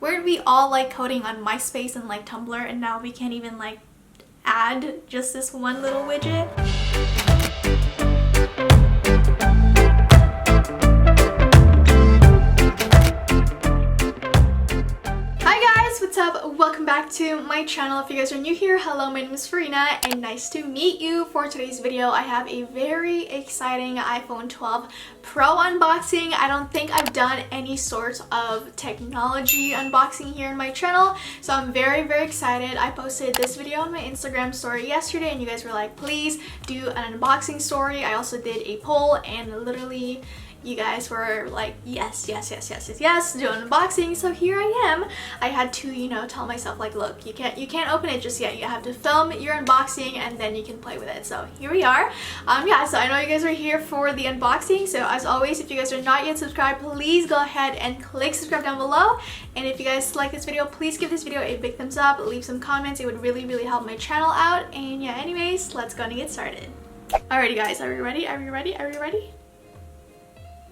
Weren't we all like coding on MySpace and like Tumblr, and now we can't even like add just this one little widget? What's up? Welcome back to my channel. If you guys are new here, hello, my name is Farina and nice to meet you. For today's video, I have a very exciting iPhone 12 Pro unboxing. I don't think I've done any sort of technology unboxing here in my channel, so I'm very excited. I posted this video on my Instagram story yesterday and you guys were like, please do an unboxing story. I also did a poll and literally you guys were like, yes, do an unboxing. So here I am. I had to, you know, tell myself like, look, you can't open it just yet. You have to film your unboxing and then you can play with it. So here we are. Yeah, so I know you guys are here for the unboxing. So as always, if you guys are not yet subscribed, please go ahead and click subscribe down below. And if you guys like this video, please give this video a big thumbs up, leave some comments. It would really help my channel out. And yeah, anyways, let's go and get started. Alrighty guys, are we ready? Are we ready? Are we ready?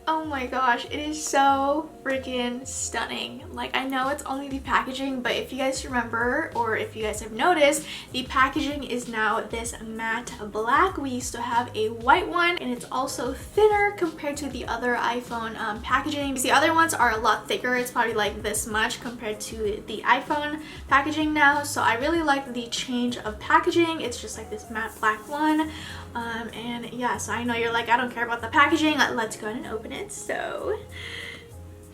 Oh my gosh, it is so freaking stunning. Like, I know it's only the packaging, but if you guys remember, or if you guys have noticed, the packaging is now this matte black. We used to have a white one, and it's also thinner compared to the other iPhone packaging. Because the other ones are a lot thicker. It's probably like this much compared to the iPhone packaging now. So I really like the change of packaging. It's just like this matte black one. And yeah, so I know you're like, I don't care about the packaging. Let's go ahead and open it. So,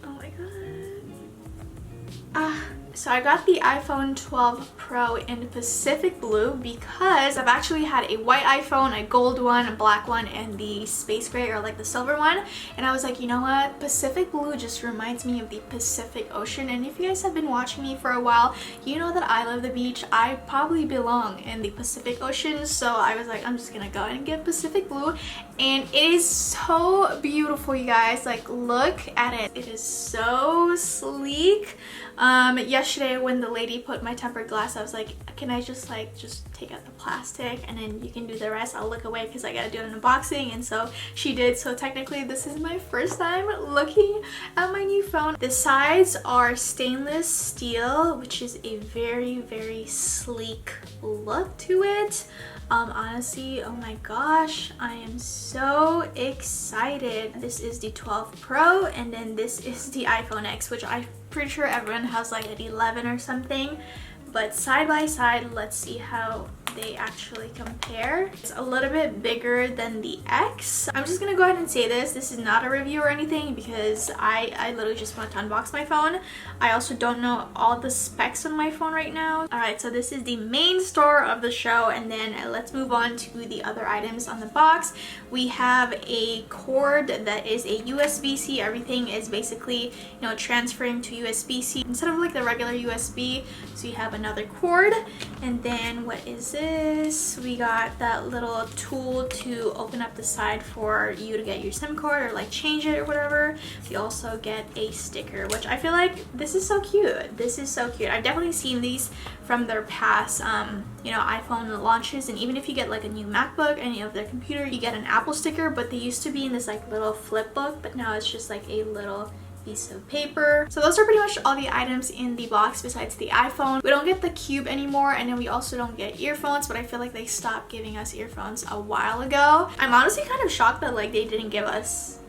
oh my god. So I got the iPhone 12 Pro in Pacific Blue because I've actually had a white iPhone, a gold one, a black one, and the space gray or like the silver one. And I was like, you know what? Pacific Blue just reminds me of the Pacific Ocean. And if you guys have been watching me for a while, you know that I love the beach. I probably belong in the Pacific Ocean. So I was like, I'm just gonna go ahead and get Pacific Blue. And it is so beautiful, you guys. Like, look at it. It is so sleek. Yesterday when the lady put my tempered glass, I was like, can I just take out the plastic and then you can do the rest? I'll look away because I gotta do an unboxing. And so she did. So technically this is my first time looking at my new phone. The sides are stainless steel, which is a very sleek look to it. Honestly, oh my gosh, I am so excited. This is the 12 Pro and then this is the iPhone X, which I'm pretty sure everyone has like an 11 or something. But side by side, let's see how they actually compare. It's a little bit bigger than the X. I'm just gonna go ahead and say this. This is not a review or anything because I literally just want to unbox my phone. I also don't know all the specs on my phone right now. Alright, so this is the main store of the show, and then let's move on to the other items on the box. We have a cord that is a USB-C. Everything is basically, you know, transferring to USB-C instead of like the regular USB. So you have another cord, and then what is this? We got that little tool to open up the side for you to get your SIM card or like change it or whatever. We also get a sticker, which I feel like this is so cute. This is so cute. I've definitely seen these from their past you know, iPhone launches, and even if you get like a new MacBook, any of their computer, you get an Apple sticker, but they used to be in this like little flip book, but now it's just like a little piece of paper. So those are pretty much all the items in the box besides the iPhone. We don't get the cube anymore, and then we also don't get earphones, but I feel like they stopped giving us earphones a while ago. I'm honestly kind of shocked that like they didn't give us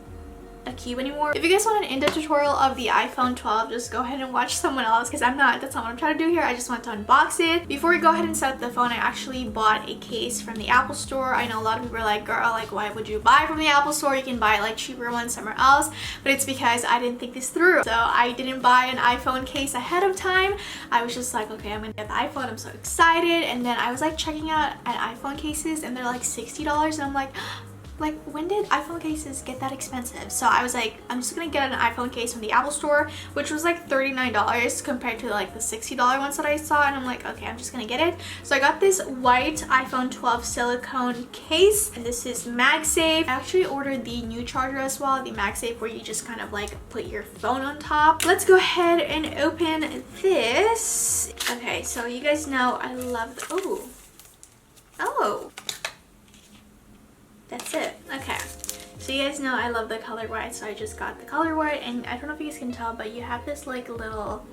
a cube anymore. If you guys want an in-depth tutorial of the iPhone 12, just go ahead and watch someone else because that's not what I'm trying to do here. I just want to unbox it. Before we go ahead and set up the phone, I actually bought a case from the Apple store. I know a lot of people are like, girl, like why would you buy from the Apple store? You can buy like cheaper ones somewhere else, but it's because I didn't think this through. So I didn't buy an iPhone case ahead of time. I was just like, okay, I'm gonna get the iPhone. I'm so excited. And then I was like checking out at iPhone cases and they're like $60, and I'm like, when did iPhone cases get that expensive? So I was like, I'm just gonna get an iPhone case from the Apple store, which was like $39 compared to like the $60 ones that I saw, and I'm like, okay, I'm just gonna get it. So I got this white iPhone 12 silicone case, and this is MagSafe. I actually ordered the new charger as well, the MagSafe, where you just kind of like put your phone on top. Let's go ahead and open this. Okay, so you guys know I love the, oh, that's it. Okay, so you guys know I love the color white, so I just got the color white, and I don't know if you guys can tell, but you have this like little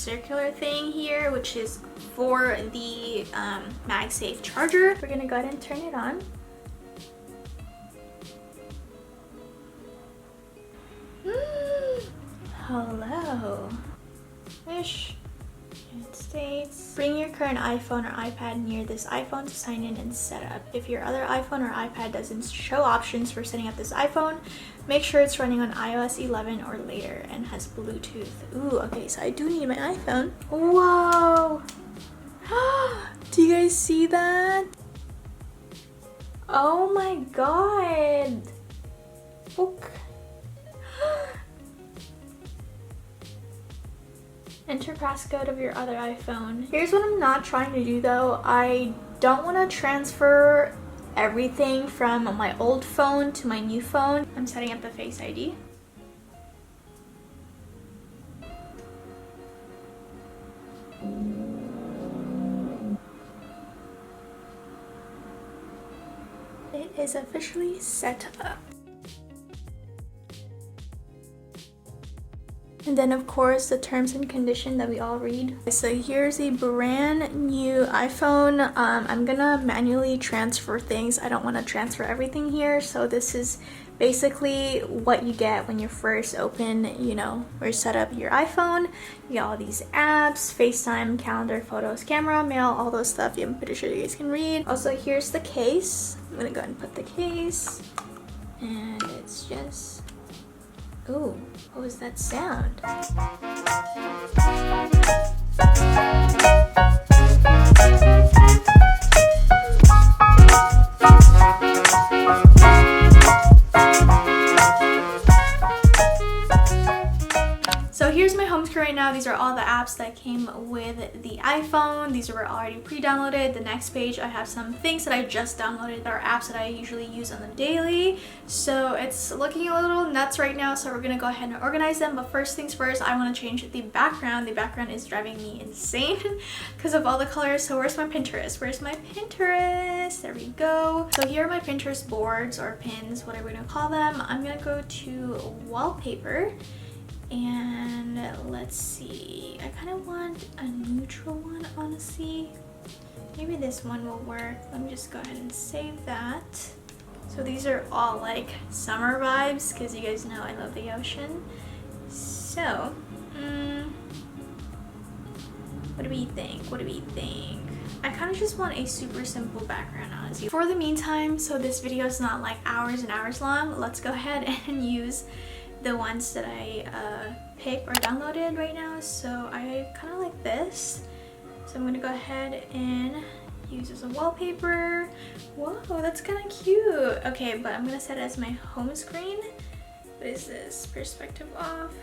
circular thing here, which is for the MagSafe charger. We're gonna go ahead and turn it on. Hello. Wish. United States. Bring your current iPhone or iPad near this iPhone to sign in and set up. If your other iPhone or iPad doesn't show options for setting up this iPhone, make sure it's running on iOS 11 or later and has Bluetooth. Ooh, okay, so I do need my iPhone. Whoa! Do you guys see that? Oh my god! Book. Enter passcode of your other iPhone. Here's what I'm not trying to do though. I don't want to transfer everything from my old phone to my new phone. I'm setting up the Face ID. It is officially set up. And then of course the terms and condition that we all read. So here's a brand new iPhone. I'm gonna manually transfer things. I don't want to transfer everything here. So this is basically what you get when you first open, you know, or set up your iPhone. You get all these apps, FaceTime, calendar, photos, camera, mail, all those stuff. I'm pretty sure you guys can read. Also, here's the case. I'm gonna go ahead and put the case. And it's just... Ooh, what was that sound? So here's my home screen right now. These are all the apps that came with the iPhone. These were already pre-downloaded. The next page, I have some things that I just downloaded that are apps that I usually use on the daily. So it's looking a little nuts right now, so we're gonna go ahead and organize them. But first things first, I wanna change the background. The background is driving me insane because of all the colors. So where's my Pinterest? Where's my Pinterest? There we go. So here are my Pinterest boards or pins, whatever we're gonna call them. I'm gonna go to Wallpaper. And let's see, I kind of want a neutral one, honestly. Maybe this one will work. Let me just go ahead and save that. So these are all like summer vibes because you guys know I love the ocean. So, what do we think? What do we think? I kind of just want a super simple background, honestly. For the meantime, so this video is not like hours and hours long, let's go ahead and use the ones that I picked or downloaded right now. So I kind of like this. So I'm gonna go ahead and use as a wallpaper. Whoa, that's kind of cute. Okay, but I'm gonna set it as my home screen. What is this? Perspective off.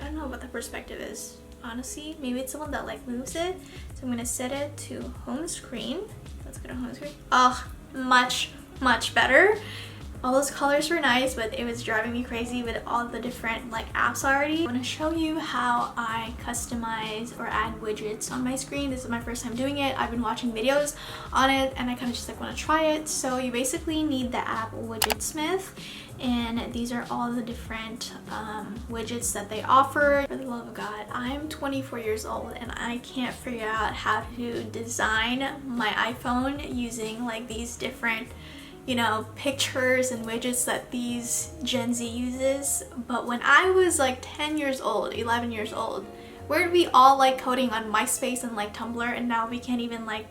I don't know what the perspective is, honestly. Maybe it's the one that like moves it. So I'm gonna set it to home screen. Let's go to home screen. Oh, much better. All those colors were nice, but it was driving me crazy with all the different like apps already. I'm gonna show you how I customize or add widgets on my screen. This is my first time doing it. I've been watching videos on it and I kind of just like want to try it. So you basically need the app Widgetsmith, and these are all the different widgets that they offer. For the love of God, I'm 24 years old and I can't figure out how to design my iPhone using like these different, you know, pictures and widgets that these Gen Z uses. But when I was like 10 years old, 11 years old, where we all like coding on MySpace and like Tumblr, and now we can't even like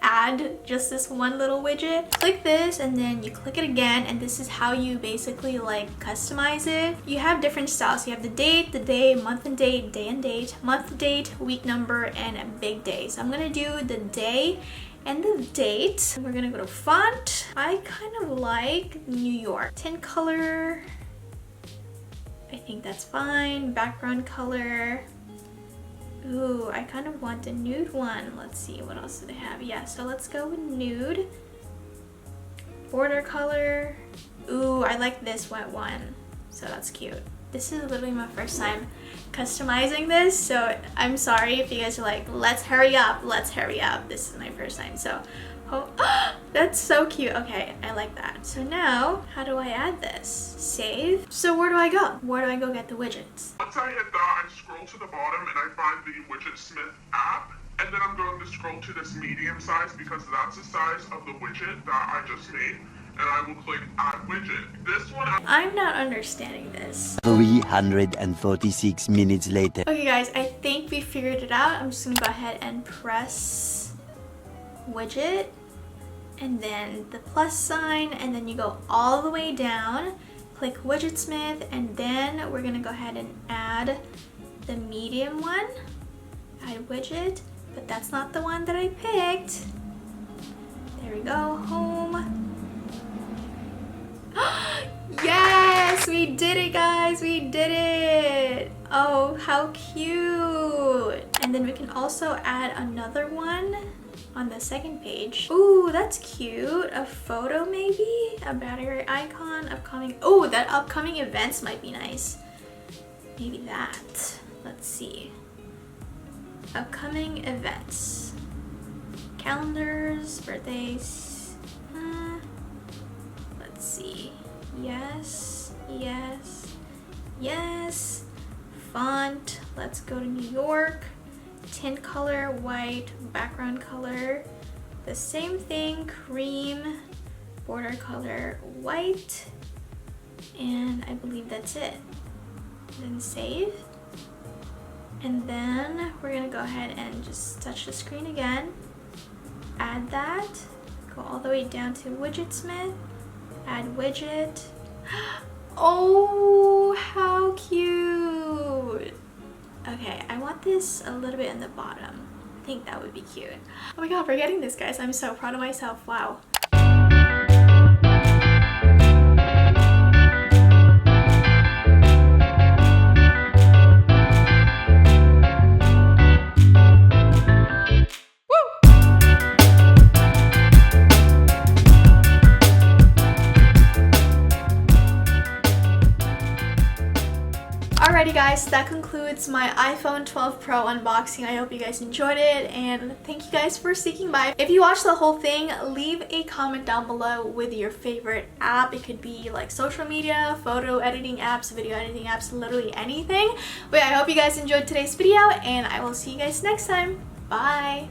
add just this one little widget. Click this and then you click it again, and this is how you basically like customize it. You have different styles. You have the date, the day, month and date, day and date, month, date, week number, and a big day. So I'm gonna do the day and the date. We're gonna go to font. I kind of like New York. Tint color, I think that's fine. Background color, ooh, I kind of want a nude one. Let's see, what else do they have? Yeah, so let's go with nude. Border color, ooh, I like this wet one, so that's cute. This is literally my first time customizing this, so I'm sorry if you guys are like, let's hurry up, let's hurry up. This is my first time. So Oh, that's so cute. Okay, I like that. So now, how do I add this? Save. So where do I go? Where do I go get the widgets? Once I hit that, I scroll to the bottom and I find the WidgetSmith app. And then I'm going to scroll to this medium size because that's the size of the widget that I just made. And I will click Add Widget. This one... I'm not understanding this. 346 minutes later. Okay guys, I think we figured it out. I'm just gonna go ahead and press widget and then the plus sign, and then you go all the way down, click WidgetSmith, and then we're gonna go ahead and add the medium one. Add widget, but that's not the one that I picked. There we go, home. Yes, we did it guys, we did it. Oh, how cute. And then we can also add another one on the second page. Ooh, that's cute. A photo maybe, a battery icon, upcoming. Oh, that upcoming events might be nice. Maybe that. Let's see. Upcoming events. Calendars, birthdays. Let's see. Yes, yes, yes. Font. Let's go to New York. Tint color, white. Background color. The same thing, cream. Border color, white. And I believe that's it. Then save. And then we're gonna go ahead and just touch the screen again. Add that. Go all the way down to WidgetSmith. Add widget. Oh, how cute. Okay, I want this a little bit in the bottom. I think that would be cute. Oh my god, we're getting this guys. I'm so proud of myself. Wow. Alrighty guys, that concludes my iPhone 12 Pro unboxing. I hope you guys enjoyed it, and thank you guys for sticking by. If you watched the whole thing, leave a comment down below with your favorite app. It could be like social media, photo editing apps, video editing apps, literally anything. But yeah, I hope you guys enjoyed today's video, and I will see you guys next time. Bye!